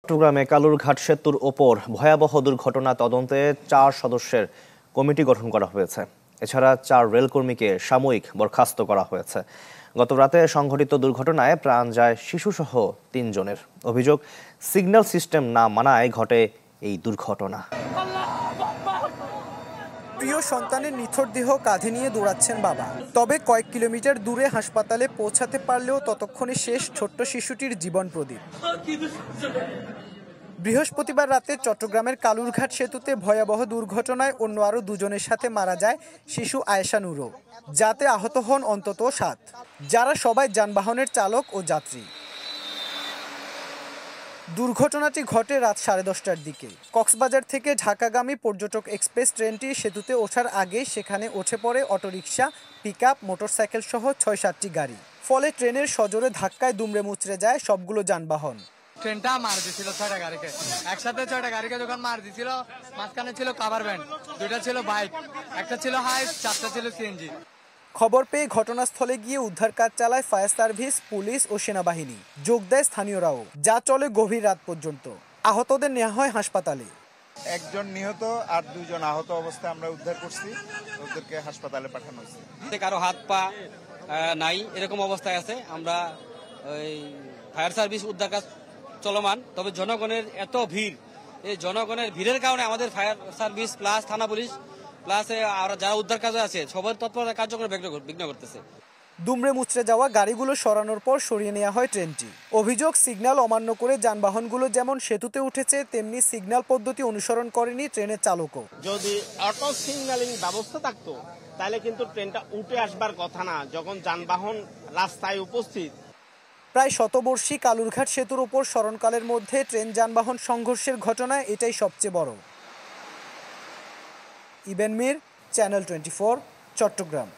চট্টগ্রামে কালুরঘাট সেতুর ওপর ভয়াবহ দুর্ঘটনা তদন্তে ৪ সদস্যের কমিটি গঠন করা হয়েছে। এছাড়া ৪ রেলকর্মীকে সাময়িক বরখাস্ত করা হয়েছে। গত রাতে সংঘটিত দুর্ঘটনায় প্রাণ যায় শিশুসহ ৩ জনের। অভিযোগ, সিগন্যাল সিস্টেম না মানায় ঘটে এই দুর্ঘটনা। প্রিয় সন্তানের নিথর দেহ কাঁধে নিয়ে দৌড়াচ্ছেন বাবা। তবে কয়েক কিলোমিটার দূরে হাসপাতালে পৌঁছাতে পারলেও ততক্ষণে শেষ ছোট্ট শিশুটির জীবন প্রদীপ। বৃহস্পতিবার রাতে চট্টগ্রামের কালুরঘাট সেতুতে ভয়াবহ দুর্ঘটনায় অন্য আরও ২ জনের সাথে মারা যায় শিশু আয়েশা নূরও, যাতে আহত হন অন্তত ৭, যারা সবাই যানবাহনের চালক ও যাত্রী। দুর্ঘটনাটি ঘটে রাত 10:30টার দিকে। কক্সবাজার থেকে ঢাকাগামী পর্যটক এক্সপ্রেস ট্রেনটি সেতুতে ওঠার আগে সেখানে উঠে পড়ে অটোরিকশা, পিকআপ, মোটরসাইকেল সহ ৬-৭টি গাড়ি। ফলে ট্রেনের সজোরে ধাক্কায় দুমড়ে মুচড়ে যায় সবগুলো যানবাহন। ট্রেনটা মার দিছিল ৬টা গাড়িকে, একসাথে ৬টা গাড়িকে যখন মার দিছিল, মাঝখানে ছিল কাভার ভ্যান, ২টা ছিল বাইক, একটা ছিল হাইস, ৪টা ছিল সিএনজি। খবর পেয়ে ঘটনাস্থলে গিয়ে উদ্ধার কাজ চালায় ফায়ার সার্ভিস, পুলিশ ও সেনাবাহিনী। যোগ দেয় স্থানীয়রাও, যা চলে গভীর রাত পর্যন্ত। আহতদের নেওয়া হয় হাসপাতালে। একজন নিহত আর ২ জন আহত অবস্থায় আমরা উদ্ধার করছি, ওদেরকে হাসপাতালে পাঠানো হয়েছে। কারো হাত পা নাই এরকম অবস্থায় আছে। আমরা ওই ফায়ার সার্ভিস উদ্ধার কাজ চলমান। তবে জনগণের এত ভিড়, এই জনগণের ভিড়ের কারণে আমাদের ফায়ার সার্ভিস প্লাস থানা পুলিশ প্লাস যারা উদ্ধার কাজে আছে সবার তৎপরতা কার্যক্রম বিঘ্ন করতেছে। দুমড়ে মুচড়ে যাওয়া গাড়িগুলো সরানোর পর সরিয়ে নেওয়া হয় ট্রেনটি। অভিযোগ, সিগন্যাল অমান্য করে যানবাহনগুলো যেমন সেতুতে উঠেছে, তেমনি সিগন্যাল পদ্ধতি অনুসরণ করেনি ট্রেনের চালকও। যদি অটো সিগন্যালিং ব্যবস্থা থাকতো তাহলে কিন্তু ট্রেনটা উঠে আসবার কথা না, যখন যানবাহন রাস্তায় উপস্থিত। প্রায় শতবর্ষী কালুরঘাট সেতুর ওপর স্মরণকালের মধ্যে ট্রেন যানবাহন সংঘর্ষের ঘটনায় এটাই সবচেয়ে বড়। ইবেন মির, চ্যানেল 24, চট্টগ্রাম।